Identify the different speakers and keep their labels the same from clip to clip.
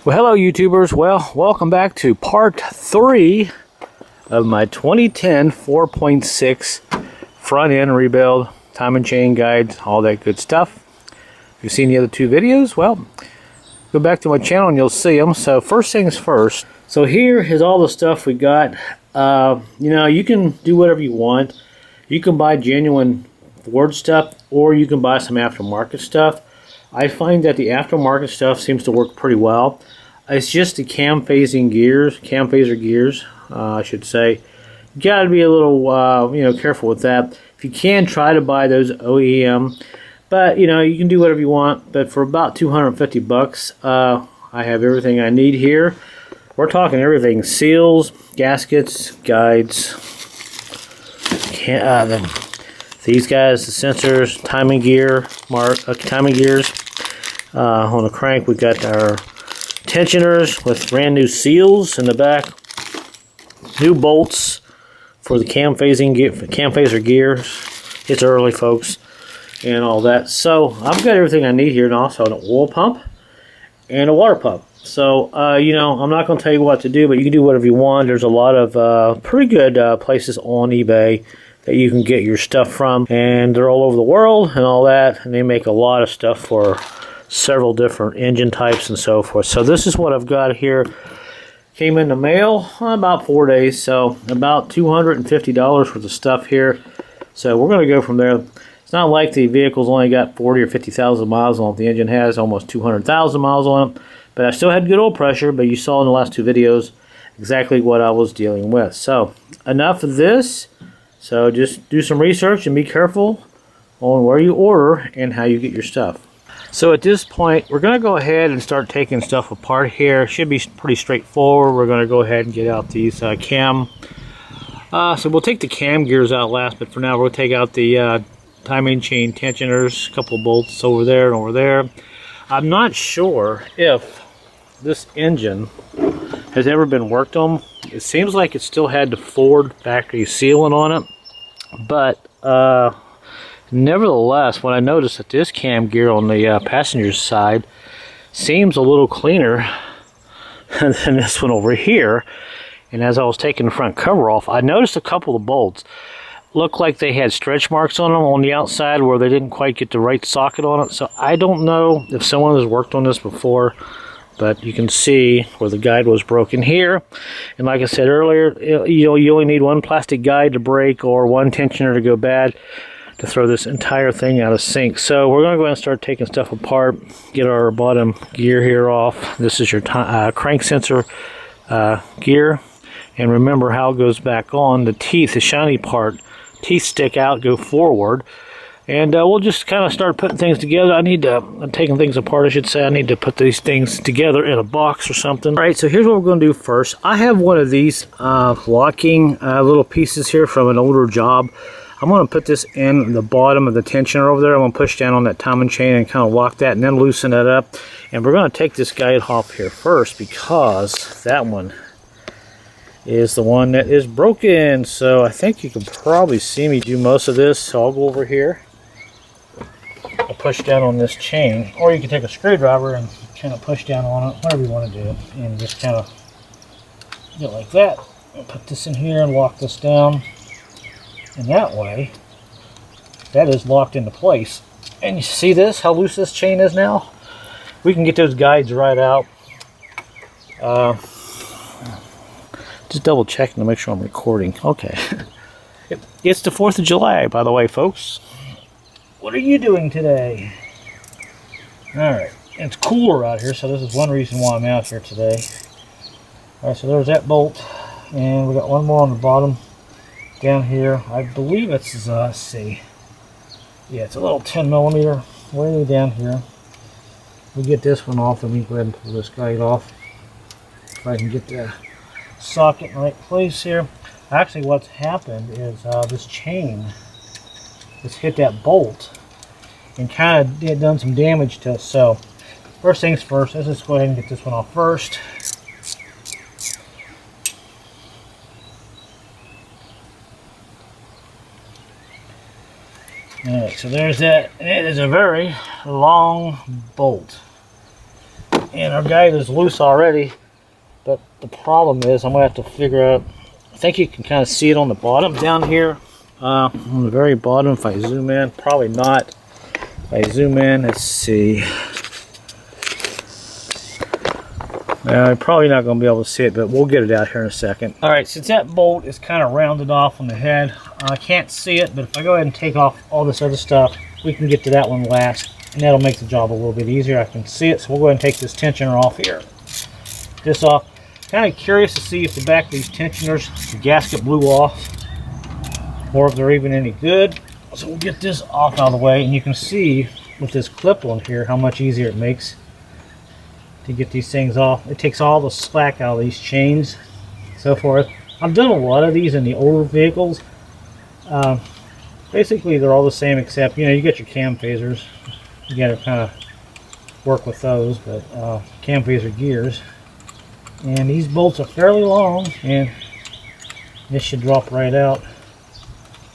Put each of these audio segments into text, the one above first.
Speaker 1: Well, hello YouTubers. Well, welcome back to part 3 of my 2010 4.6 front end rebuild, time and chain guides, all that good stuff. If you've seen the other two videos, well, go back to my channel and you'll see them. So first things first. So here is all the stuff we got. You know, you can do whatever you want. You can buy genuine Ford stuff, or you can buy some aftermarket stuff. I find that the aftermarket stuff seems to work pretty well. It's just the cam phaser gears, I should say. You got to be a little, you know, careful with that. If you can, try to buy those OEM, but you know, you can do whatever you want. But for about 250 bucks, I have everything I need here. We're talking everything: seals, gaskets, guides. These guys, the sensors, timing gear, timing gears. On the crank, we got our tensioners with brand new seals in the back, new bolts for the cam phaser gears. It's early, folks, and all that. So I've got everything I need here, and also an oil pump and a water pump. So you know, I'm not going to tell you what to do, but you can do whatever you want. There's a lot of pretty good places on eBay that you can get your stuff from, and they're all over the world and all that, and they make a lot of stuff for several different engine types and so forth. So this is what I've got here. Came in the mail about 4 days, so about $250 worth of stuff here. So we're going to go from there. It's not like the vehicle's only got 40 or 50,000 miles on it. The engine has almost 200,000 miles on it, but I still had good oil pressure. But you saw in the last two videos exactly what I was dealing with. So enough of this. So just do some research and be careful on where you order and how you get your stuff. So at this point, we're going to go ahead and start taking stuff apart here. Should be pretty straightforward. We're going to go ahead and get out these cam. So we'll take the cam gears out last, but for now we'll take out the timing chain tensioners, a couple of bolts over there and over there. I'm not sure if this engine has ever been worked on. It seems like it still had the Ford factory sealant on it, but nevertheless, when I noticed that this cam gear on the passenger side seems a little cleaner than this one over here, and as I was taking the front cover off, I noticed a couple of bolts looked like they had stretch marks on them on the outside where they didn't quite get the right socket on it. So I don't know if someone has worked on this before, but you can see where the guide was broken here. And like I said earlier, you only need one plastic guide to break or one tensioner to go bad to throw this entire thing out of sync. So we're going to go ahead and start taking stuff apart, get our bottom gear here off. This is your crank sensor gear. And remember how it goes back on. The teeth, the shiny part, teeth stick out, go forward. And we'll just kind of start putting things together. I'm taking things apart, I should say. I need to put these things together in a box or something. All right, so here's what we're going to do first. I have one of these locking little pieces here from an older job. I'm going to put this in the bottom of the tensioner over there. I'm going to push down on that timing chain and kind of lock that and then loosen it up. And we're going to take this guide off here first because that one is the one that is broken. So I think you can probably see me do most of this. So I'll go over here. I'll push down on this chain, or you can take a screwdriver and kind of push down on it, whatever you want to do, and just kind of do it like that. I'll put this in here and lock this down, and that way that is locked into place. And you see this, how loose this chain is now? We can get those guides right out. Just double checking to make sure I'm recording. Okay. It's the 4th of July, by the way, folks. What are you doing today? Alright, it's cooler out here, so this is one reason why I'm out here today. Alright, so there's that bolt, and we got one more on the bottom down here. I believe it's, let's see. Yeah, it's a little 10 millimeter way down here. We get this one off, and we go ahead and pull this guide off. If I can get the socket in the right place here. Actually, what's happened is this chain has hit that bolt and kind of done some damage to it. So first things first, let's just go ahead and get this one off first. Alright, so there's that. And it is a very long bolt. And our guide is loose already, but the problem is I'm going to have to figure out, I think you can kind of see it on the bottom down here, on the very bottom. If I zoom in, probably not. If I zoom in, let's see. I'm probably not going to be able to see it, but we'll get it out here in a second. Alright, since that bolt is kind of rounded off on the head, I can't see it, but if I go ahead and take off all this other stuff, we can get to that one last, and that'll make the job a little bit easier. I can see it, so we'll go ahead and take this tensioner off here. This off. Kind of curious to see if the back of these tensioners, the gasket blew off, or if they're even any good. So we'll get this off out of the way, and you can see with this clip on here how much easier it makes to get these things off. It takes all the slack out of these chains, so forth. I've done a lot of these in the older vehicles. Basically they're all the same, except you get your cam phasers. You got to kind of work with those, but cam phaser gears. And these bolts are fairly long, and this should drop right out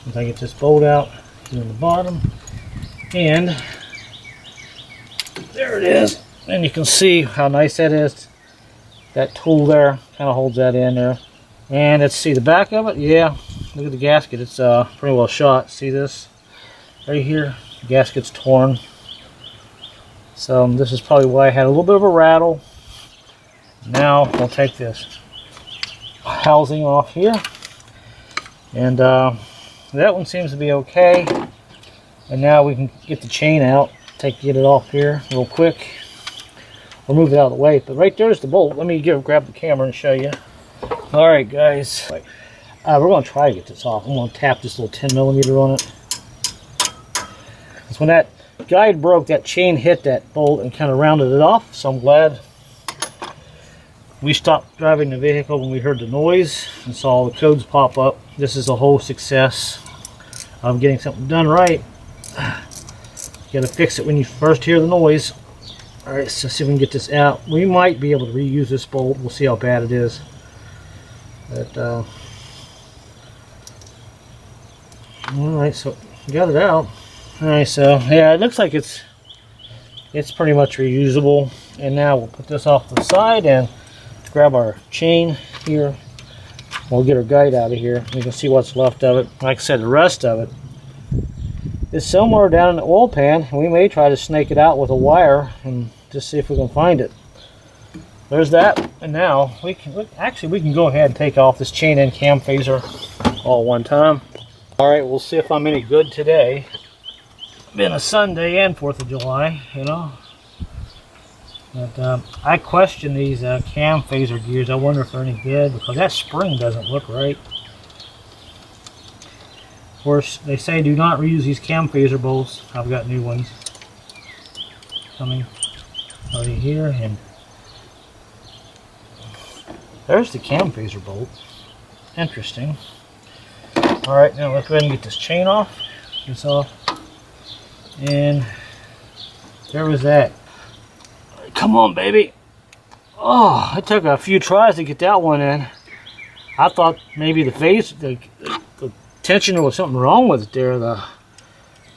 Speaker 1: once I get this bolt out here in the bottom. And there it is. And you can see how nice that is. That tool there kind of holds that in there. And let's see the back of it. Yeah, look at the gasket. It's pretty well shot. See this right here? The gasket's torn. So this is probably why I had a little bit of a rattle. Now we'll take this housing off here. And that one seems to be okay. And now we can get the chain out. Get it off here real quick. We'll move it out of the way, but right there's the bolt. Let me grab the camera and show you. Alright guys, we're going to try to get this off. I'm going to tap this little 10mm on it. Because when that guide broke, that chain hit that bolt and kind of rounded it off, so I'm glad we stopped driving the vehicle when we heard the noise and saw all the codes pop up. This is a whole success of getting something done right. You got to fix it when you first hear the noise. Alright, so see if we can get this out. We might be able to reuse this bolt. We'll see how bad it is. But, alright, so we got it out. Alright, so yeah, it looks like it's pretty much reusable. And now we'll put this off to the side and grab our chain here. We'll get our guide out of here. You can see what's left of it. Like I said, the rest of it is somewhere down in the oil pan. We may try to snake it out with a wire and just see if we can find it. There's that. And now we can we can go ahead and take off this chain and cam phaser all one time. Alright, we'll see if I'm any good today. Been a Sunday and 4th of July, But I question these cam phaser gears. I wonder if they're any good, because that spring doesn't look right. Of course, they say do not reuse these cam phaser bolts. I've got new ones coming already here, and there's the cam phaser bolt. Interesting. Alright, now let's go ahead and get this chain off. This off. And there was that. Come on, baby. Oh, it took a few tries to get that one in. I thought maybe the tensioner was something wrong with it there. But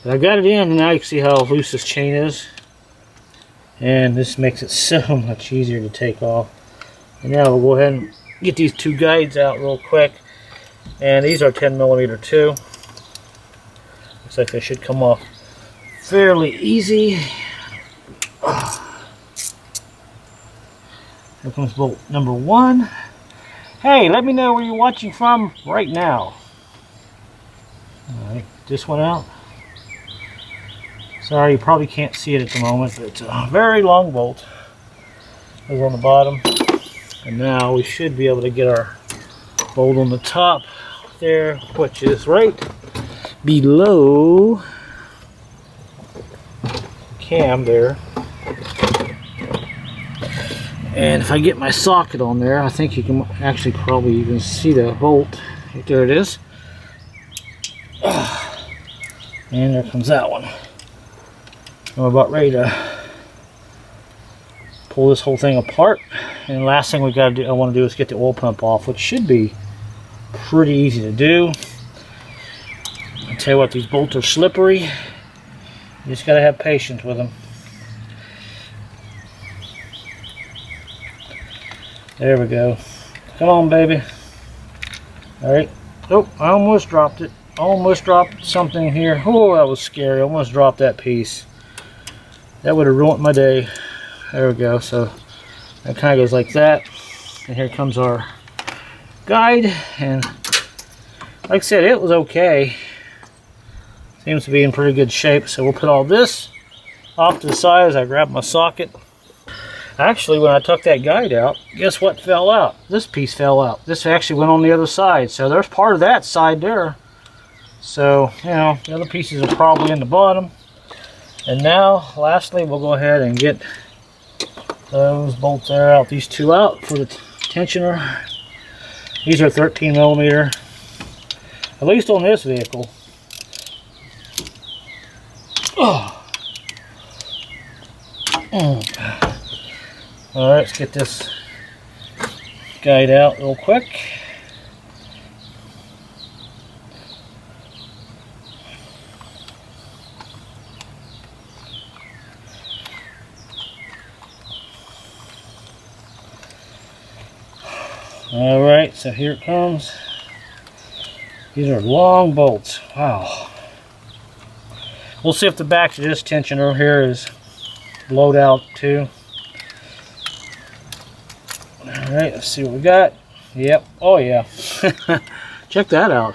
Speaker 1: I got it in, and now you can see how loose this chain is. And this makes it so much easier to take off. And now we'll go ahead and get these two guides out real quick. And these are 10mm too. Looks like they should come off fairly easy. Here comes bolt number 1. Hey, let me know where you're watching from right now. Alright, this one out. Sorry, you probably can't see it at the moment, but it's a very long bolt. It's on the bottom. And now we should be able to get our bolt on the top there, which is right below the cam there. And if I get my socket on there, I think you can actually probably even see the bolt. There it is. And there comes that one. We're about ready to pull this whole thing apart. And the last thing we got to do, I want to do, is get the oil pump off, which should be pretty easy to do. I'll tell you what, these bolts are slippery. You just got to have patience with them. There we go. Come on, baby. All right. Oh, I almost dropped it. Almost dropped something here. Oh, that was scary. Almost dropped that piece. That would have ruined my day. There we go. So that kind of goes like that. And here comes our guide. And like I said, it was okay. Seems to be in pretty good shape. So we'll put all this off to the side as I grab my socket. Actually, when I took that guide out, guess what fell out? This piece fell out. This actually went on the other side. So there's part of that side there. So, you know, the other pieces are probably in the bottom. And now, lastly, we'll go ahead and get those bolts there out, these two out for the tensioner. These are 13 millimeter, at least on this vehicle. Oh. All right, let's get this guide out real quick. All right, so here it comes. These are long bolts. Wow. We'll see if the back of this tensioner here is blowed out too. All right, let's see what we got. Yep. Oh yeah. Check that out.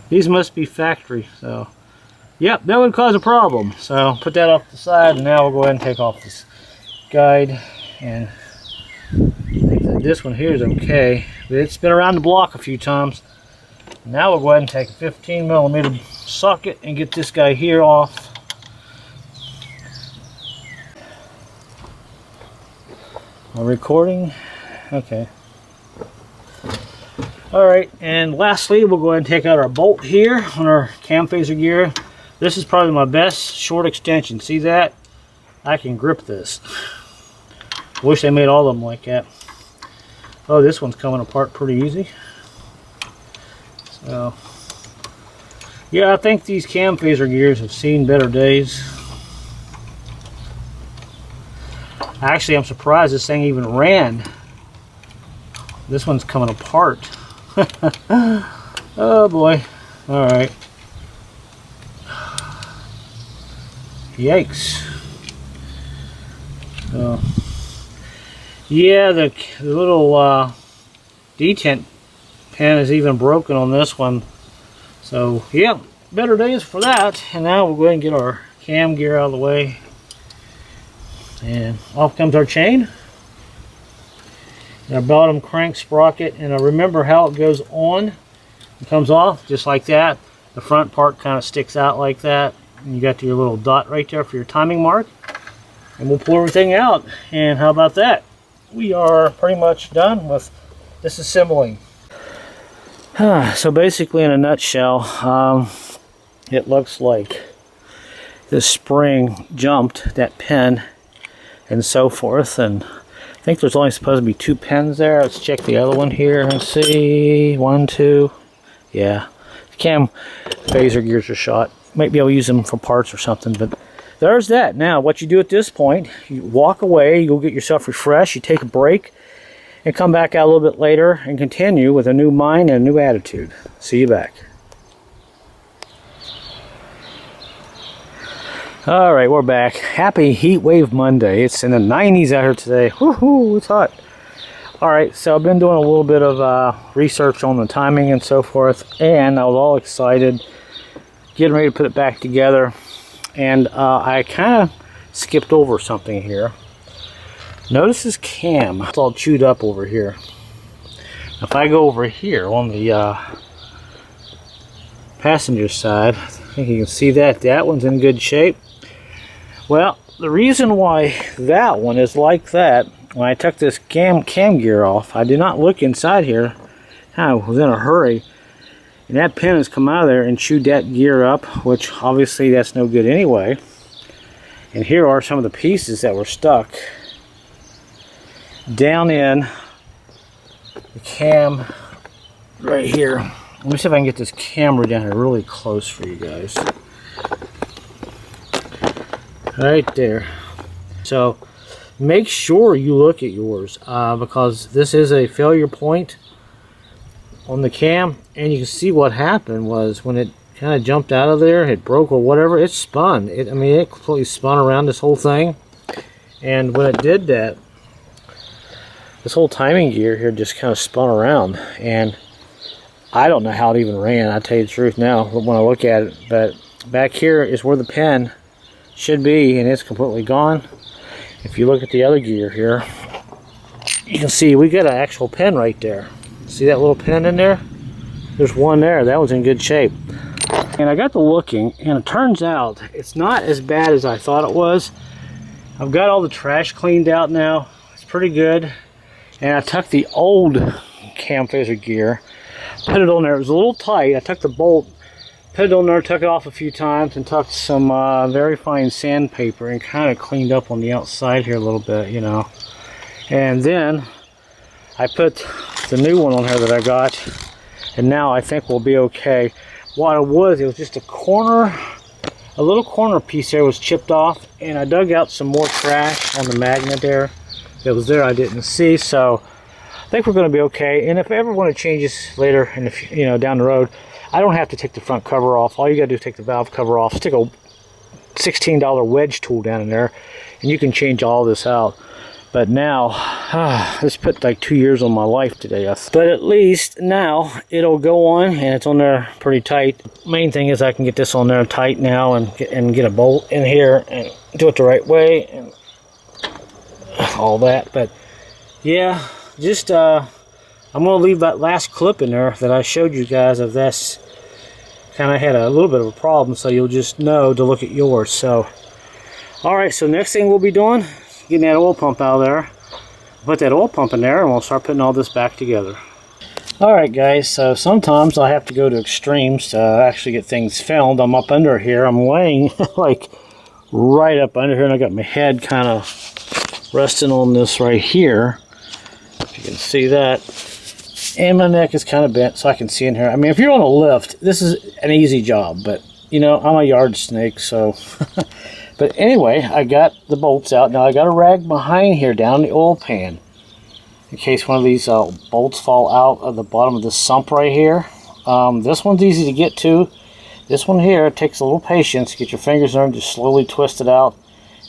Speaker 1: These must be factory. So, yep, that would cause a problem. So put that off the side, and now we'll go ahead and take off this guide. And I think that this one here is okay. But it's been around the block a few times. Now we'll go ahead and take a 15 millimeter socket and get this guy here off. Are recording? Okay. Alright, and lastly we'll go ahead and take out our bolt here on our cam phaser gear. This is probably my best short extension. See that? I can grip this. Wish they made all of them like that. Oh, this one's coming apart pretty easy. So, yeah, I think these cam phaser gears have seen better days. Actually, I'm surprised this thing even ran. This one's coming apart. Oh boy. Alright. Yikes. So, yeah, the little detent pin is even broken on this one. So, yeah, better days for that. And now we'll go ahead and get our cam gear out of the way. And off comes our chain. And our bottom crank sprocket. And remember how it goes on. It comes off just like that. The front part kind of sticks out like that. And you got your little dot right there for your timing mark. And we'll pull everything out. And how about that? We are pretty much done with disassembling. So basically, in a nutshell, it looks like this spring jumped that pin and so forth. And I think there's only supposed to be 2 pins there. Let's check the other one here and see. 1, 2. Yeah, the cam phaser gears are shot. Might be able to use them for parts or something, but there's that. Now, what you do at this point, you walk away, you go get yourself refreshed, you take a break, and come back out a little bit later and continue with a new mind and a new attitude. See you back. All right, we're back. Happy Heat Wave Monday. It's in the 90s out here today. Woohoo, it's hot. All right, so I've been doing a little bit of research on the timing and so forth, and I was all excited, getting ready to put it back together. And I kind of skipped over something here. Notice this cam. It's all chewed up over here. If I go over here on the passenger side, I think you can see that. That one's in good shape. Well, the reason why that one is like that, when I took this cam gear off, I did not look inside here. I was in a hurry. And that pin has come out of there and chewed that gear up, which obviously that's no good anyway. And here are some of the pieces that were stuck down in the cam right here. Let me see if I can get this camera down here really close for you guys. Right there. So make sure you look at yours because this is a failure point on the cam, and you can see what happened was when it kind of jumped out of there, it broke or whatever, it spun. I mean, it completely spun around this whole thing, and when it did that, this whole timing gear here just kind of spun around, and I don't know how it even ran, I tell you the truth now when I look at it. But back here is where the pin should be, and it's completely gone. If you look at the other gear here, you can see we got an actual pin right there. See that little pin in there? There's one there. That was in good shape. And I got to looking, and it turns out it's not as bad as I thought it was. I've got all the trash cleaned out now. It's pretty good. And I took the old cam phaser gear, put it on there. It was a little tight. I took the bolt, put it on there, took it off a few times, and took some very fine sandpaper and kind of cleaned up on the outside here a little bit, you know. And then I put the new one on here that I got, and now I think we'll be okay. What it was just a corner, a little corner piece there was chipped off, and I dug out some more trash on the magnet there that was there I didn't see. So I think we're going to be okay. And if I ever want to change this later in the, down the road, I don't have to take the front cover off. All you got to do is take the valve cover off, stick a $16 wedge tool down in there, and you can change all this out. But now, this put like 2 years on my life today. But at least now it'll go on, and it's on there pretty tight. Main thing is I can get this on there tight now and get a bolt in here and do it the right way and all that. But yeah, just I'm gonna leave that last clip in there that I showed you guys of this. Kind of had a little bit of a problem, so you'll just know to look at yours. So, all right. So next thing we'll be doing, getting that oil pump out of there, put that oil pump in there, and we'll start putting all this back together. Alright guys, so sometimes I have to go to extremes to actually get things filmed. I'm up under here, I'm laying like right up under here, and I got my head kind of resting on this right here, if you can see that, and my neck is kind of bent so I can see in here. I mean, if you're on a lift, this is an easy job, but you know, I'm a yard snake, so but anyway, I got the bolts out. Now I got a rag behind here down the oil pan in case one of these bolts fall out of the bottom of the sump right here. This one's easy to get to. This one here takes a little patience. Get your fingers in, just slowly twist it out,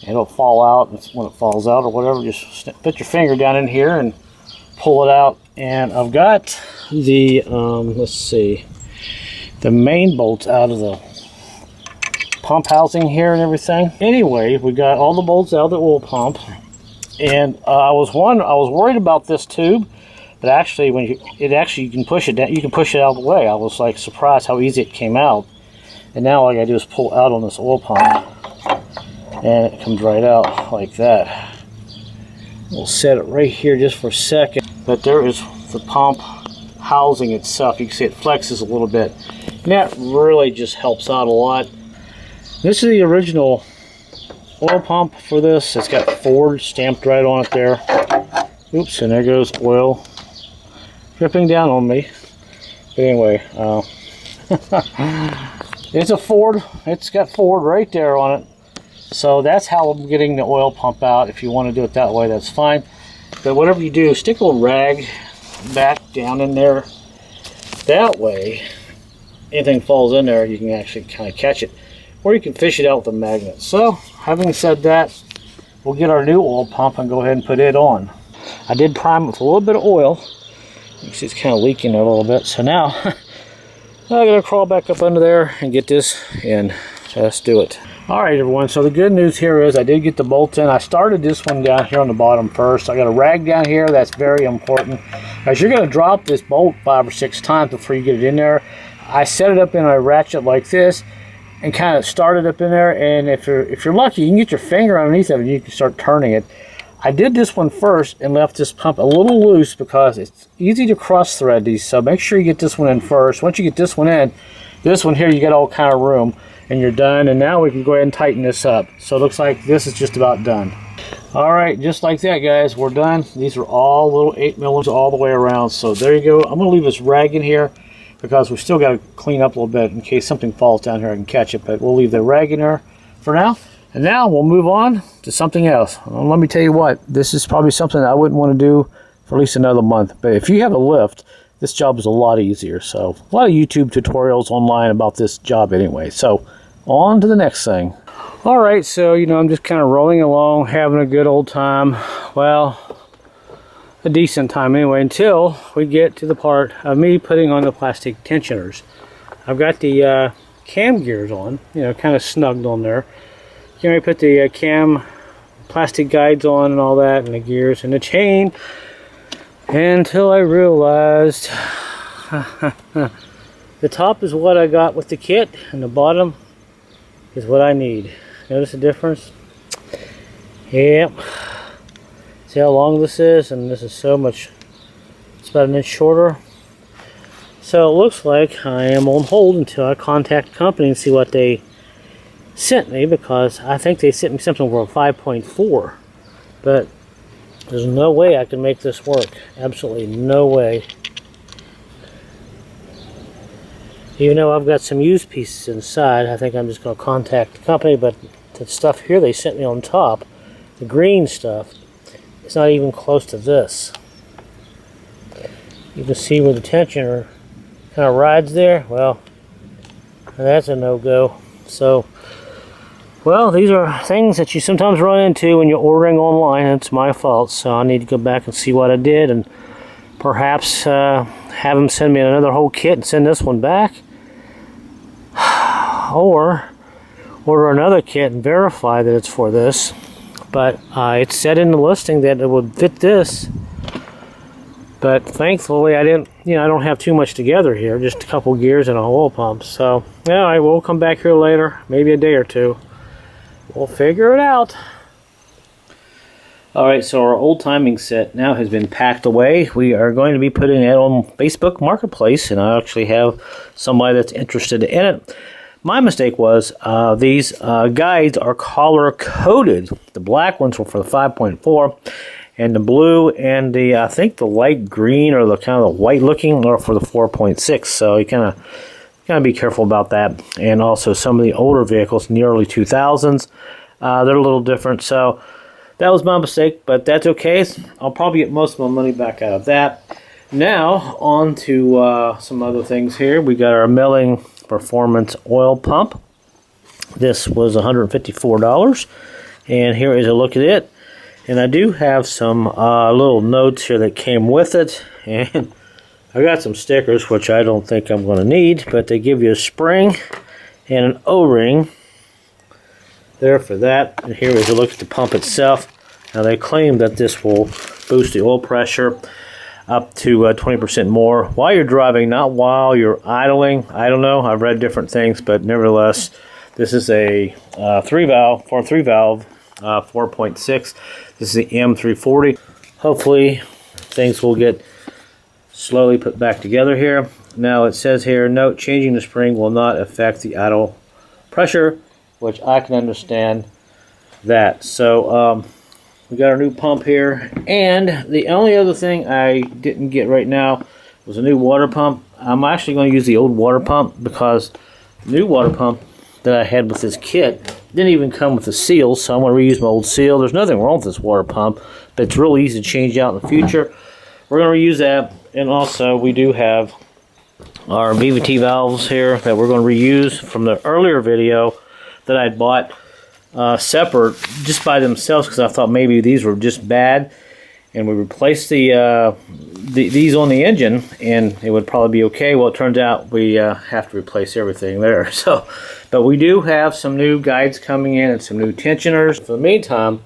Speaker 1: and it'll fall out. When it falls out or whatever, just put your finger down in here and pull it out. And I've got the let's see, the main bolts out of the pump housing here and everything. Anyway, we got all the bolts out of the oil pump, and I was worried about this tube, but actually you can push it down, you can push it out of the way. I was like surprised how easy it came out, and now all I gotta do is pull out on this oil pump, and it comes right out like that. We'll set it right here just for a second. But there is the pump housing itself. You can see it flexes a little bit, and that really just helps out a lot. This is the original oil pump for this. It's got Ford stamped right on it there. Oops, and there goes oil dripping down on me. But anyway, it's a Ford. It's got Ford right there on it. So that's how I'm getting the oil pump out. If you want to do it that way, that's fine. But whatever you do, stick a little rag back down in there. That way, anything falls in there, you can actually kind of catch it. Or you can fish it out with a magnet. So, having said that, we'll get our new oil pump and go ahead and put it on. I did prime it with a little bit of oil. You can see it's kind of leaking a little bit. So now, I'm going to crawl back up under there and get this in. So let's do it. Alright everyone, so the good news here is I did get the bolts in. I started this one down here on the bottom first. I got a rag down here, that's very important. As you're going to drop this bolt 5 or 6 times before you get it in there. I set it up in a ratchet like this, and kind of start it up in there, and if you're lucky, you can get your finger underneath it and you can start turning it. I did this one first and left this pump a little loose because it's easy to cross thread these, so make sure you get this one in first. Once you get this one in, this one here, you got all kind of room, and you're done. And now we can go ahead and tighten this up. So it looks like this is just about done. Alright, just like that guys, we're done. These are all little 8mm all the way around, so there you go. I'm going to leave this rag in here because we still got to clean up a little bit in case something falls down here. I can catch it, but we'll leave the rag in there for now, And now we'll move on to something else. Well, let me tell you what, this is probably something I wouldn't want to do for at least another month. But if you have a lift, this job is a lot easier. So a lot of YouTube tutorials online about this job anyway. So on to the next thing. All right, so I'm just kind of rolling along, having a good old time. Well, a decent time anyway, until we get to the part of me putting on the plastic tensioners. I've got the cam gears on, kind of snugged on there. I put the cam plastic guides on and all that, and the gears and the chain, until I realized the top is what I got with the kit and the bottom is what I need. Notice the difference? Yep. See how long this is? And this is so much, it's about an inch shorter. So it looks like I am on hold until I contact the company and see what they sent me, because I think they sent me something for a 5.4, but there's no way I can make this work. Absolutely no way. Even though I've got some used pieces inside, I think I'm just going to contact the company. But the stuff here they sent me on top, the green stuff, it's not even close to this. You can see where the tensioner kind of rides there. Well, that's a no-go. So, well, these are things that you sometimes run into when you're ordering online. It's my fault, so I need to go back and see what I did, and perhaps have them send me another whole kit and send this one back, or order another kit and verify that it's for this. But it said in the listing that it would fit this, but thankfully I didn't. I don't have too much together here, just a couple gears and a oil pump. So yeah, I will come back here later, maybe a day or two. We'll figure it out. Alright, so our old timing set now has been packed away. We are going to be putting it on Facebook Marketplace, and I actually have somebody that's interested in it. My mistake was these guides are color coded. The black ones were for the 5.4, and the blue and the I think the light green or the kind of the white looking are for the 4.6. So you kind of be careful about that. And also some of the older vehicles in the early 2000s, they're a little different. So that was my mistake, but that's okay. I'll probably get most of my money back out of that. Now on to some other things here. We got our milling performance oil pump. This was $154, and here is a look at it. And I do have some little notes here that came with it, and I got some stickers, which I don't think I'm going to need, but they give you a spring and an O-ring there for that. And here is a look at the pump itself. Now they claim that this will boost the oil pressure up to 20% more while you're driving, not while you're idling. I don't know. I've read different things, but nevertheless, this is a 3-valve, 4.6. This is the M340. Hopefully, things will get slowly put back together here. Now it says here, note, changing the spring will not affect the idle pressure, which I can understand that. So we got our new pump here, and the only other thing I didn't get right now was a new water pump. I'm actually going to use the old water pump, because the new water pump that I had with this kit didn't even come with a seal, so I'm going to reuse my old seal. There's nothing wrong with this water pump, but it's really easy to change out in the future. We're going to reuse that, and also we do have our VVT valves here that we're going to reuse from the earlier video that I bought separate just by themselves, because I thought maybe these were just bad, and we replaced these on the engine and it would probably be okay. Well, it turns out we have to replace everything there. So, but we do have some new guides coming in and some new tensioners. For the meantime,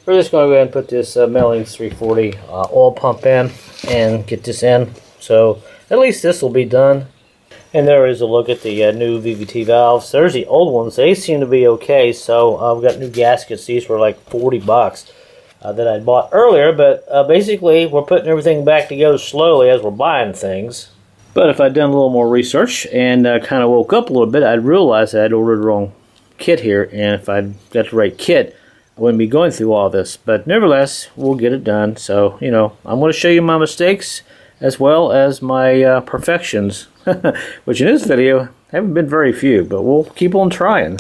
Speaker 1: we're just going to go ahead and put this Mellings 340 oil pump in and get this in. So at least this will be done. And there is a look at the new VVT valves. There's the old ones. They seem to be okay. So we've got new gaskets. These were like $40 that I bought earlier. But basically, we're putting everything back together slowly as we're buying things. But if I'd done a little more research and kind of woke up a little bit, I'd realize that I'd ordered the wrong kit here. And if I'd got the right kit, I wouldn't be going through all this. But nevertheless, we'll get it done. So, you know, I'm going to show you my mistakes as well as my perfections, which in this video haven't been very few, but we'll keep on trying.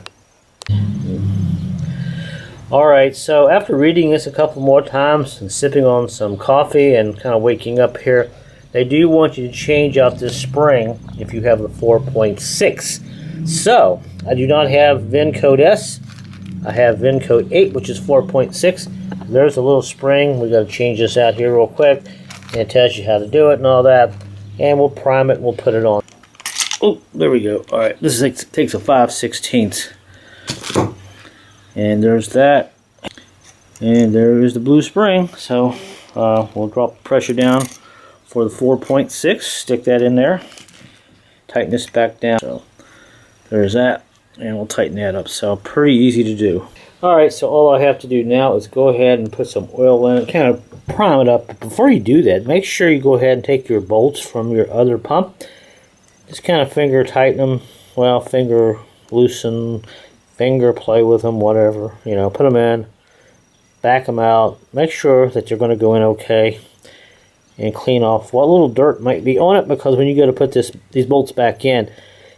Speaker 1: Alright, so after reading this a couple more times and sipping on some coffee and kind of waking up here, they do want you to change out this spring if you have the 4.6. So, I do not have VIN code S. I have VIN code 8, which is 4.6. There's a little spring. We've got to change this out here real quick. And it tells you how to do it and all that. And we'll prime it and we'll put it on. Oh, there we go. Alright, this takes a 5/16. And there's that. And there is the blue spring. So we'll drop the pressure down for the 4.6. Stick that in there. Tighten this back down. So there's that. And we'll tighten that up. So pretty easy to do. Alright, so all I have to do now is go ahead and put some oil in it. Kind of prime it up. But before you do that, make sure you go ahead and take your bolts from your other pump. Just kind of finger tighten them. Well, finger loosen. Finger play with them, whatever. You know, put them in. Back them out. Make sure that they're going to go in okay. And clean off what little dirt might be on it, because when you go to put these bolts back in,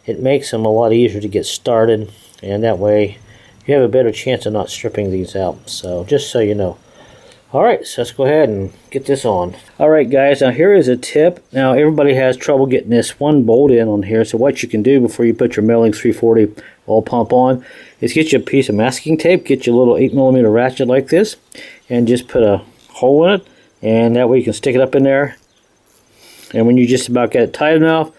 Speaker 1: it makes them a lot easier to get started, and that way you have a better chance of not stripping these out. So just so you know. Alright, so let's go ahead and get this on. Alright guys, now here is a tip. Now everybody has trouble getting this one bolt in on here, so what you can do before you put your Mellings 340 oil pump on is get you a piece of masking tape, get you a little 8mm ratchet like this, and just put a hole in it, and that way you can stick it up in there. And when you just about get it tight enough,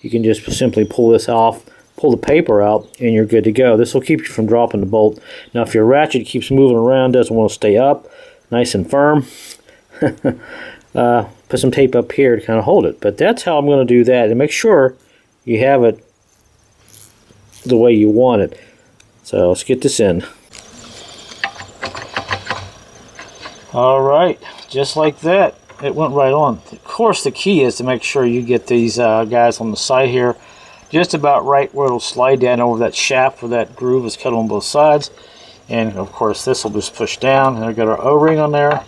Speaker 1: you can just simply pull this off, pull the paper out, and you're good to go. This will keep you from dropping the bolt. Now if your ratchet keeps moving around, doesn't want to stay up nice and firm, put some tape up here to kind of hold it. But that's how I'm going to do that, and make sure you have it the way you want it. So let's get this in. Alright, just like that, it went right on. Of course, the key is to make sure you get these guys on the side here just about right where it'll slide down over that shaft where that groove is cut on both sides. And of course this will just push down, and we've got our O-ring on there,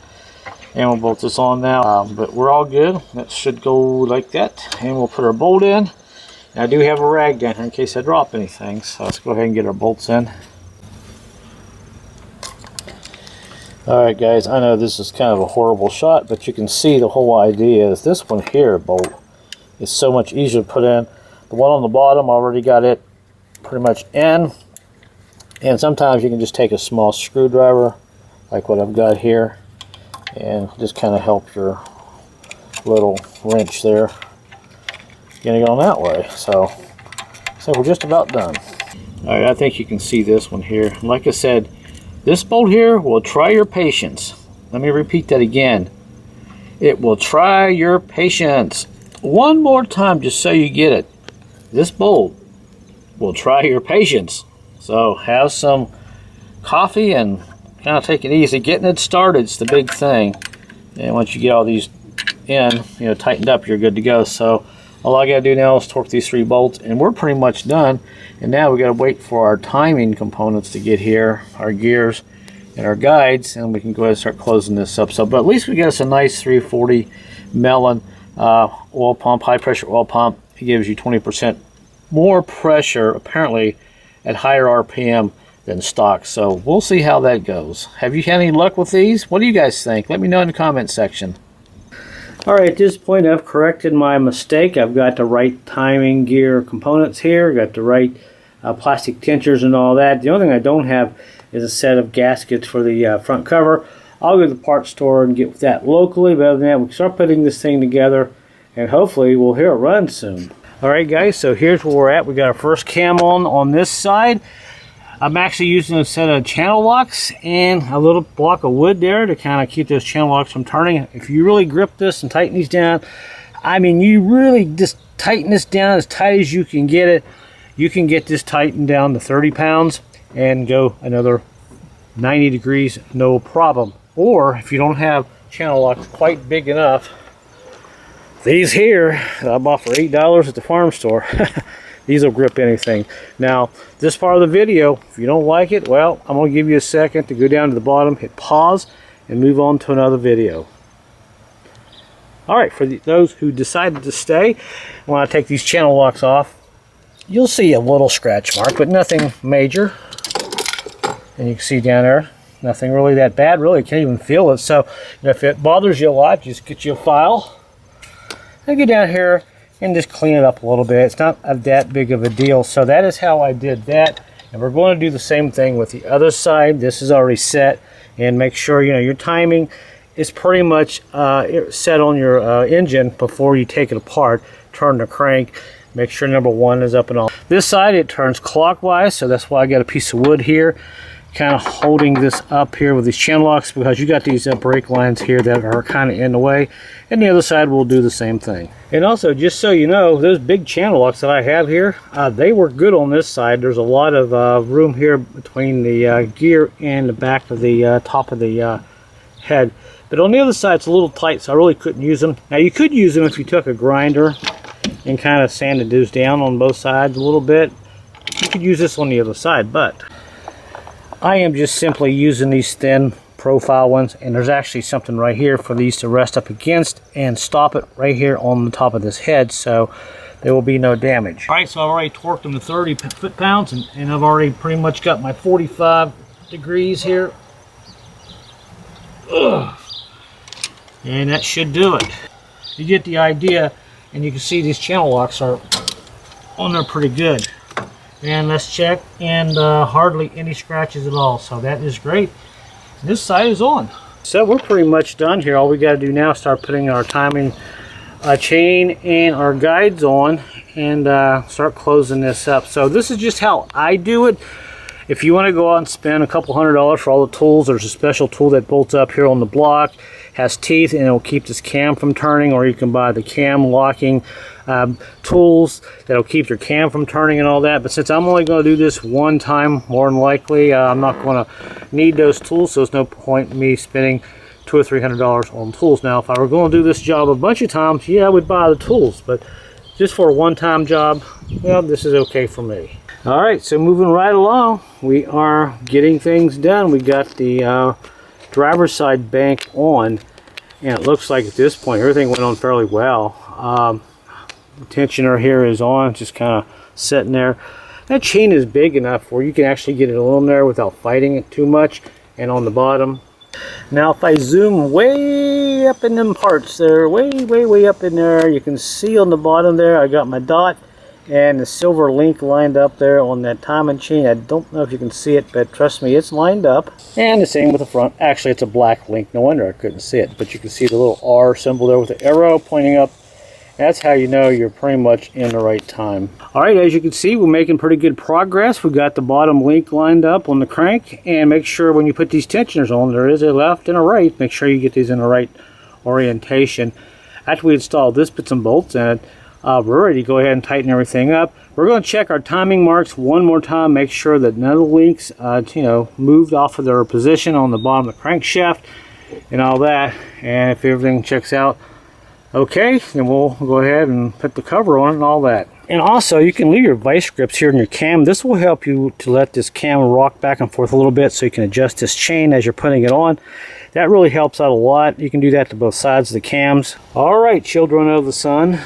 Speaker 1: and we'll bolt this on now. But we're all good. That should go like that, and we'll put our bolt in. And I do have a rag down here in case I drop anything, so let's go ahead and get our bolts in. Alright guys, I know this is kind of a horrible shot, but you can see the whole idea is this one here bolt is so much easier to put in. The one on the bottom, I already got it pretty much in. And sometimes you can just take a small screwdriver, like what I've got here, and just kind of help your little wrench there getting it on that way. So we're just about done. Alright, I think you can see this one here. Like I said, this bolt here will try your patience. Let me repeat that again. It will try your patience. One more time just so you get it. This bolt will try your patience. So have some coffee and kind of take it easy. Getting it started is the big thing. And once you get all these in, you know, tightened up, you're good to go. So all I got to do now is torque these 3 bolts, and we're pretty much done. And now we got to wait for our timing components to get here, our gears and our guides, and we can go ahead and start closing this up. So, but at least we got us a nice 340 Mellon oil pump, high pressure oil pump. It gives you 20% more pressure, apparently, at higher RPM than stock. So we'll see how that goes. Have you had any luck with these? What do you guys think? Let me know in the comment section. Alright, at this point I've corrected my mistake. I've got the right timing gear components here, got the right plastic tinctures and all that. The only thing I don't have is a set of gaskets for the front cover. I'll go to the parts store and get that locally, but other than that, we'll start putting this thing together, and hopefully we'll hear it run soon. Alright guys, so here's where we're at. We got our first cam on this side. I'm actually using a set of channel locks and a little block of wood there to kind of keep those channel locks from turning. If you really grip this and tighten these down, I mean, you really just tighten this down as tight as you can get it. You can get this tightened down to 30 pounds and go another 90 degrees, no problem. Or if you don't have channel locks quite big enough, these here I bought for $8 at the farm store. These will grip anything. Now, this part of the video, if you don't like it, well, I'm going to give you a second to go down to the bottom, hit pause, and move on to another video. Alright, for those who decided to stay, when I take these channel locks off, you'll see a little scratch mark, but nothing major. And you can see down there, Nothing really that bad, really. Can't even feel it. So if it bothers you a lot, just get you a file and get down here and just clean it up a little bit. It's not that big of a deal. So that is how I did that. And we're going to do the same thing with the other side. This is already set, and make sure your timing is pretty much set on your engine before you take it apart. Turn the crank, make sure number 1 is up and all. This side, it turns clockwise, so that's why I got a piece of wood here kind of holding this up here with these channel locks, because you got these brake lines here that are kind of in the way, and the other side will do the same thing. And also, just so you know, those big channel locks that I have here, they work good on this side. There's a lot of room here between the gear and the back of the top of the head, but on the other side it's a little tight, so I really couldn't use them. Now you could use them if you took a grinder and kind of sanded those down on both sides a little bit. You could use this on the other side, but I am just simply using these thin profile ones, and there's actually something right here for these to rest up against and stop it right here on the top of this head, so there will be no damage. All right, so I've already torqued them to 30 foot-pounds, and I've already pretty much got my 45 degrees here. Ugh. And that should do it. You get the idea, and you can see these channel locks are on there pretty good. And let's check, and hardly any scratches at all, so that is great. This side is on. So we're pretty much done here. All we got to do now is start putting our timing chain and our guides on, and start closing this up. So this is just how I do it. If you want to go out and spend a couple $100 for all the tools, there's a special tool that bolts up here on the block, has teeth, and it'll keep this cam from turning, or you can buy the cam locking tools that'll keep your cam from turning and all that. But since I'm only going to do this one time, more than likely, I'm not going to need those tools, so there's no point in me spending $200 or $300 on tools. Now, if I were going to do this job a bunch of times, yeah, I would buy the tools, but just for a one-time job, well, this is okay for me. All right, so moving right along, we are getting things done. We got the driver's side bank on, and it looks like at this point everything went on fairly well. The tensioner here is on, just kind of sitting there. That chain is big enough where you can actually get it on there without fighting it too much. And on the bottom, now if I zoom way up in them parts there, way up in there, you can see on the bottom there I got my dot and the silver link lined up there on that timing chain. I don't know if you can see it, but trust me, it's lined up. And the same with the front. Actually, it's a black link. No wonder I couldn't see it, but you can see the little R symbol there with the arrow pointing up. That's how you know you're pretty much in the right time. All right, as you can see, we're making pretty good progress. We've got the bottom link lined up on the crank, and make sure when you put these tensioners on, there is a left and a right. Make sure you get these in the right orientation. After we install this, put some bolts in it, we're ready to go ahead and tighten everything up. We're going to check our timing marks one more time, make sure that none of the links moved off of their position on the bottom of the crankshaft and all that. And if everything checks out okay, then we'll go ahead and put the cover on it and all that. And also, you can leave your vice grips here in your cam. This will help you to let this cam rock back and forth a little bit, so you can adjust this chain as you're putting it on. That really helps out a lot. You can do that to both sides of the cams. All right, children of the sun.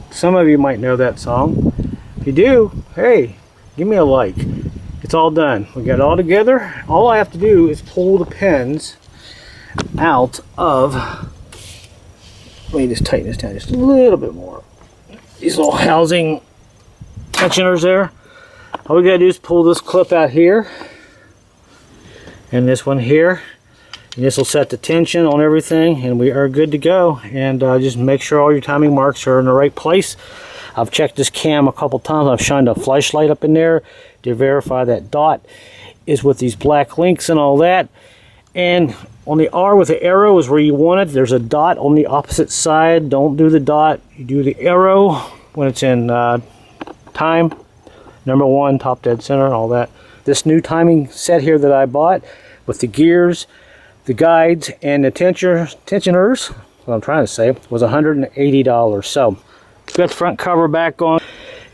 Speaker 1: Some of you might know that song. If you do, hey, give me a like. It's all done. We got it all together. All I have to do is pull the pins out of, let me just tighten this down just a little bit more. These little housing tensioners there. All we gotta do is pull this clip out here and this one here. And this will set the tension on everything, and we are good to go. And just make sure all your timing marks are in the right place. I've checked this cam a couple times. I've shined a flashlight up in there to verify that dot is with these black links and all that. And on the R with the arrow is where you want it. There's a dot on the opposite side. Don't do the dot. You do the arrow when it's in time. Number 1, top dead center, and all that. This new timing set here that I bought with the gears, the guides, and the tensioners, what I'm trying to say, was $180. So, got the front cover back on.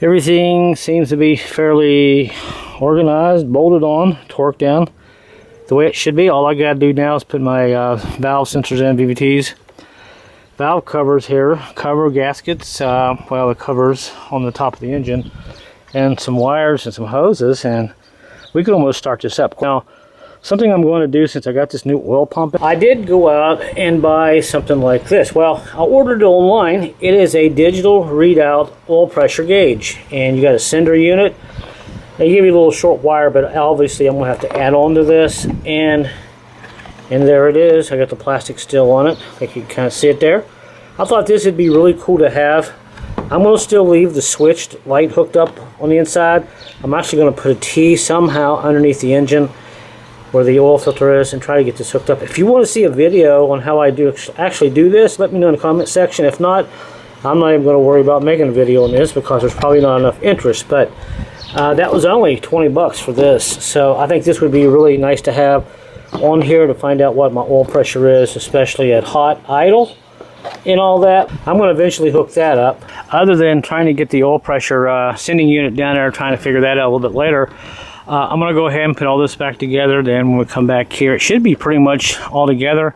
Speaker 1: Everything seems to be fairly organized, bolted on, torqued down the way it should be. All I got to do now is put my valve sensors in, VVTs. Valve covers here, cover gaskets, the covers on the top of the engine, and some wires and some hoses, and we can almost start this up. Now, something I'm going to do since I got this new oil pump. I did go out and buy something like this. Well, I ordered it online. It is a digital readout oil pressure gauge, and you got a sender unit. They give you a little short wire, but obviously I'm going to have to add on to this, and there it is. I got the plastic still on it. I can kind of see it there. I thought this would be really cool to have. I'm going to still leave the switched light hooked up on the inside. I'm actually going to put a T somehow underneath the engine where the oil filter is and try to get this hooked up. If you want to see a video on how I actually do this, let me know in the comment section. If not, I'm not even going to worry about making a video on this because there's probably not enough interest. But that was only 20 bucks for this. So I think this would be really nice to have on here to find out what my oil pressure is, especially at hot idle and all that. I'm going to eventually hook that up. Other than trying to get the oil pressure sending unit down there, trying to figure that out a little bit later, I'm going to go ahead and put all this back together. Then when we come back here, it should be pretty much all together,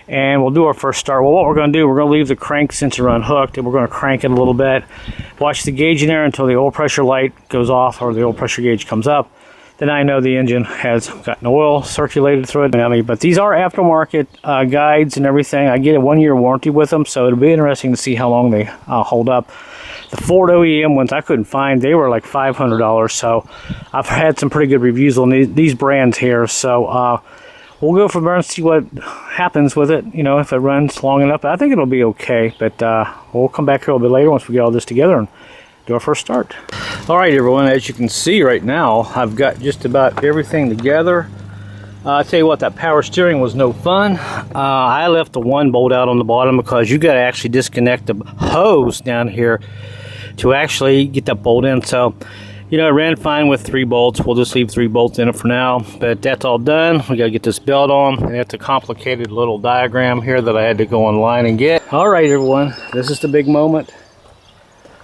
Speaker 1: and we'll do our first start. Well, what we're going to do, we're going to leave the crank sensor unhooked, and we're going to crank it a little bit. Watch the gauge in there until the oil pressure light goes off or the oil pressure gauge comes up. Then I know the engine has gotten oil circulated through it. But these are aftermarket guides and everything. I get a 1-year warranty with them, so it'll be interesting to see how long they hold up. The Ford OEM ones I couldn't find. They were like $500, so I've had some pretty good reviews on these brands here. So we'll go from there and see what happens with it, you know, if it runs long enough. I think it'll be okay, but we'll come back here a little bit later once we get all this together and do our first start. All right, everyone, as you can see right now, I've got just about everything together. I'll tell you what, that power steering was no fun. I left the one bolt out on the bottom because you got to actually disconnect the hose down here to actually get that bolt in. So, you know, it ran fine with 3 bolts. We'll just leave 3 bolts in it for now. But that's all done. We got to get this belt on. And that's a complicated little diagram here that I had to go online and get. All right, everyone, this is the big moment.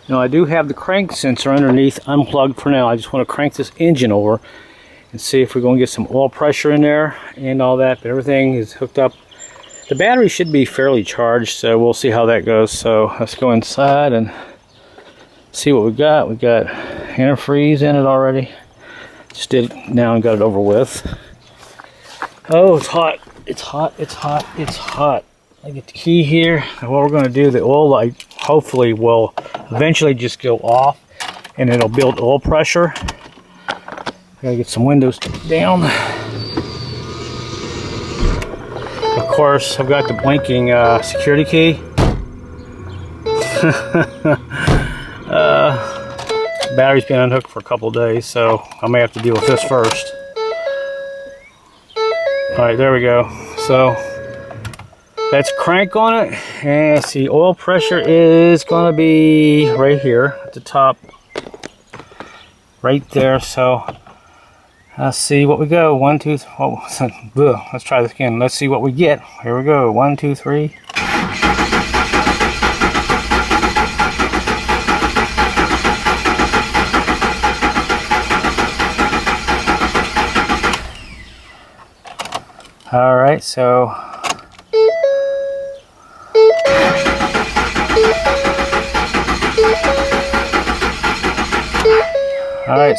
Speaker 1: Now, I do have the crank sensor underneath unplugged for now. I just want to crank this engine over and see if we're going to get some oil pressure in there and all that. But everything is hooked up. The battery should be fairly charged, so we'll see how that goes. So let's go inside and see what we got. We got antifreeze in it already. Just did it now and got it over with. Oh, it's hot. It's hot. It's hot. It's hot. I get the key here, and what we're going to do, the oil light hopefully will eventually just go off and it'll build oil pressure. Gotta get some windows down. Of course, I've got the blinking security key. Battery's been unhooked for a couple of days, so I may have to deal with this first. Alright, there we go. So let's crank on it, and see, oil pressure is going to be right here at the top, right there. So let's see what we go. 1, 2, 3. Oh, let's try this again. Let's see what we get. Here we go. 1, 2, 3. All right,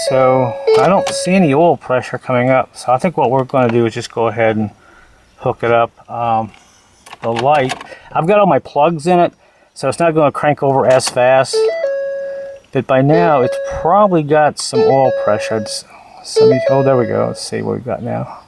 Speaker 1: so I don't see any oil pressure coming up. So I think what we're going to do is just go ahead and hook it up. The light, I've got all my plugs in it, so it's not going to crank over as fast. But by now, it's probably got some oil pressure. Oh, there we go. Let's see what we've got now.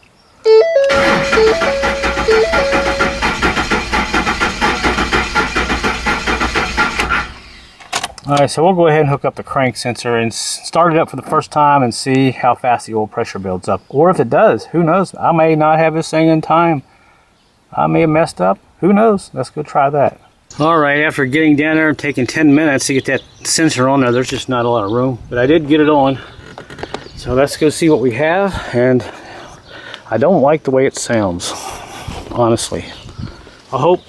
Speaker 1: Alright, so we'll go ahead and hook up the crank sensor and start it up for the first time and see how fast the oil pressure builds up. Or if it does, who knows? I may not have this thing in time. I may have messed up. Who knows? Let's go try that. Alright, after getting down there and taking 10 minutes to get that sensor on there's just not a lot of room. But I did get it on. So let's go see what we have. And I don't like the way it sounds, honestly. I hope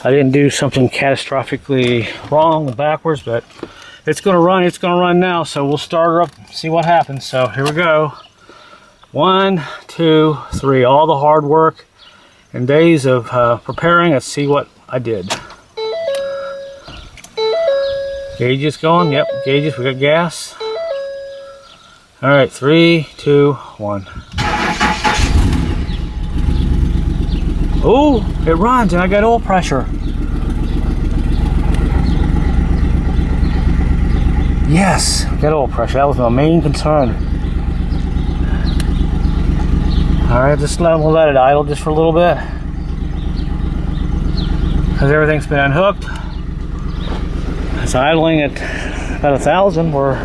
Speaker 1: I didn't do something catastrophically wrong backwards, but it's going to run now. So we'll start her up, see what happens. So here we go. 1, 2, 3. All the hard work and days of preparing. Let's see what I did. Gauges going. Yep, gauges. We got gas. All right, 3, 2, 1. Oh, it runs and I got oil pressure. Yes, got oil pressure. That was my main concern. Alright, we'll let it idle just for a little bit. Because everything's been unhooked. It's idling at about 1,000 where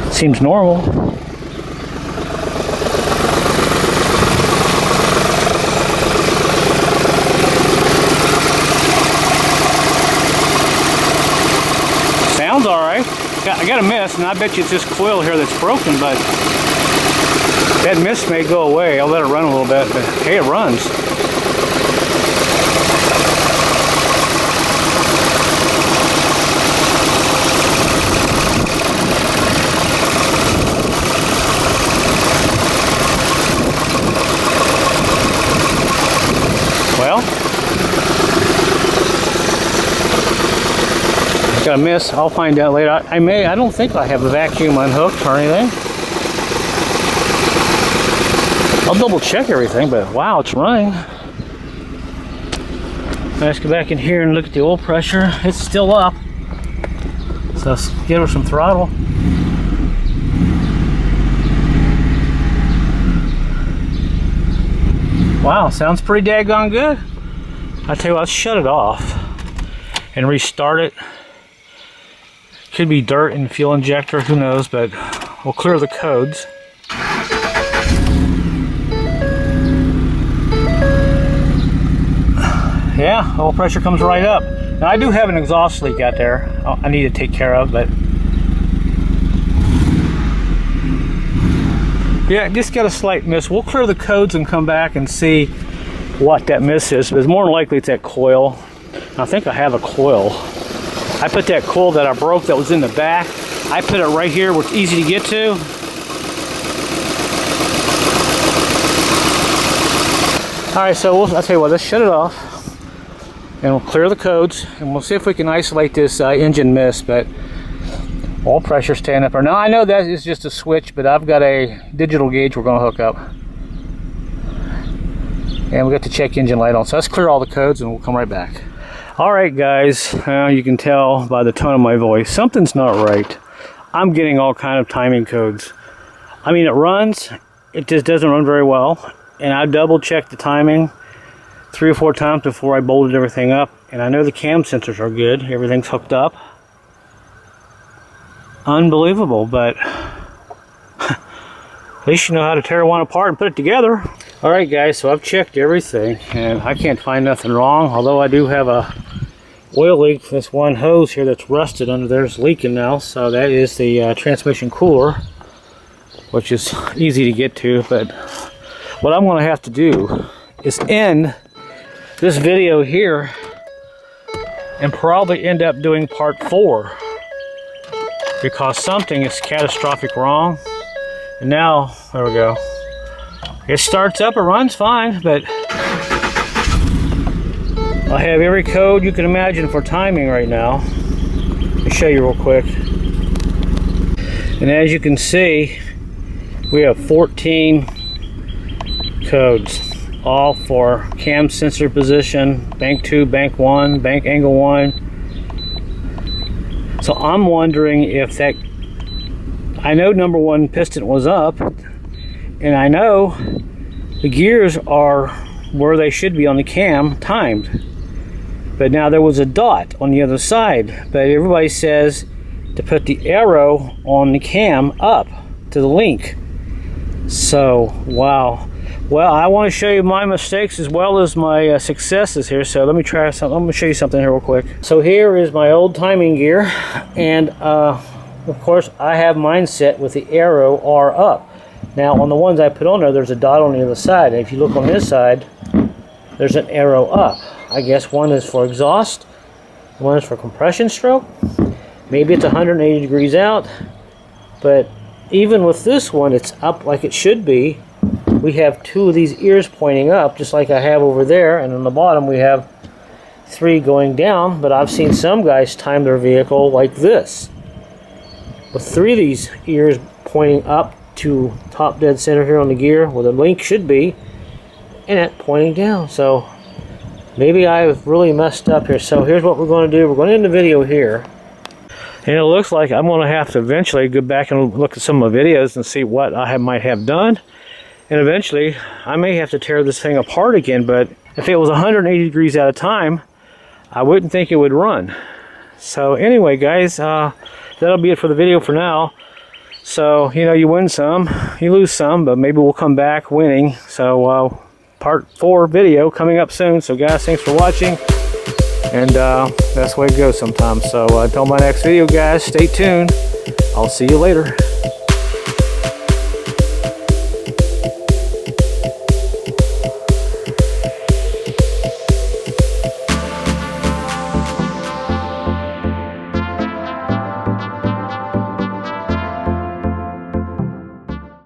Speaker 1: it seems normal. Sounds alright. I got a mist, and I bet you it's this coil here that's broken, but that mist may go away. I'll let it run a little bit, but hey, it runs. Well, got a miss. I'll find out later. I don't think I have a vacuum unhooked or anything. I'll double check everything, but wow, it's running. Let's go back in here and look at the oil pressure. It's still up. So let's give her some throttle. Wow, sounds pretty daggone good. I tell you what, let's shut it off and restart it. Could be dirt in the fuel injector, who knows, but we'll clear the codes. Yeah, oil pressure comes right up. Now I do have an exhaust leak out there I need to take care of, but yeah, just got a slight miss. We'll clear the codes and come back and see what that miss is. But it's more than likely it's that coil. I think I have a coil. I put that coil that I broke that was in the back. I put it right here where it's easy to get to. Alright, so I'll tell you what, let's shut it off. And we'll clear the codes. And we'll see if we can isolate this engine miss. But oil pressure staying up there. Now I know that is just a switch, but I've got a digital gauge we're going to hook up. And we got the check engine light on. So let's clear all the codes and we'll come right back. Alright guys, you can tell by the tone of my voice, something's not right. I'm getting all kind of timing codes. I mean, it runs, it just doesn't run very well. And I double checked the timing 3 or 4 times before I bolted everything up. And I know the cam sensors are good, everything's hooked up. Unbelievable, but at least you know how to tear one apart and put it together. Alright guys, so I've checked everything and I can't find nothing wrong, although I do have a oil leak. This one hose here that's rusted under there is leaking now, so that is the transmission cooler, which is easy to get to. But what I'm going to have to do is end this video here and probably end up doing part 4 because something is catastrophic wrong. And now, there we go. It starts up, it runs fine, but I have every code you can imagine for timing right now. Let me show you real quick. And as you can see, we have 14 codes, all for cam sensor position, bank 2, bank 1, bank angle 1. So I'm wondering if that, I know number 1 piston was up, and I know the gears are where they should be on the cam timed. But now there was a dot on the other side. But everybody says to put the arrow on the cam up to the link. So, wow. Well, I want to show you my mistakes as well as my successes here. So let me try something. I'm going to show you something here real quick. So here is my old timing gear. And of course, I have mine set with the arrow R up. Now on the ones I put on there, there's a dot on the other side. And if you look on this side, there's an arrow up. I guess one is for exhaust, one is for compression stroke. Maybe it's 180 degrees out, but even with this one, it's up like it should be. We have 2 of these ears pointing up, just like I have over there, and on the bottom we have 3 going down. But I've seen some guys time their vehicle like this, with 3 of these ears pointing up to top dead center here on the gear where the link should be, and it pointing down. So Maybe I've really messed up here. So here's what we're going to do. We're going to end the video here. And it looks like I'm going to have to eventually go back and look at some of my videos and see what I might have done. And eventually, I may have to tear this thing apart again. But if it was 180 degrees at a time, I wouldn't think it would run. So anyway, guys, that'll be it for the video for now. So, you know, you win some, you lose some, but maybe we'll come back winning. So, part 4 video coming up soon. So, guys, thanks for watching. And that's the way it goes sometimes. So, until my next video, guys, stay tuned. I'll see you later.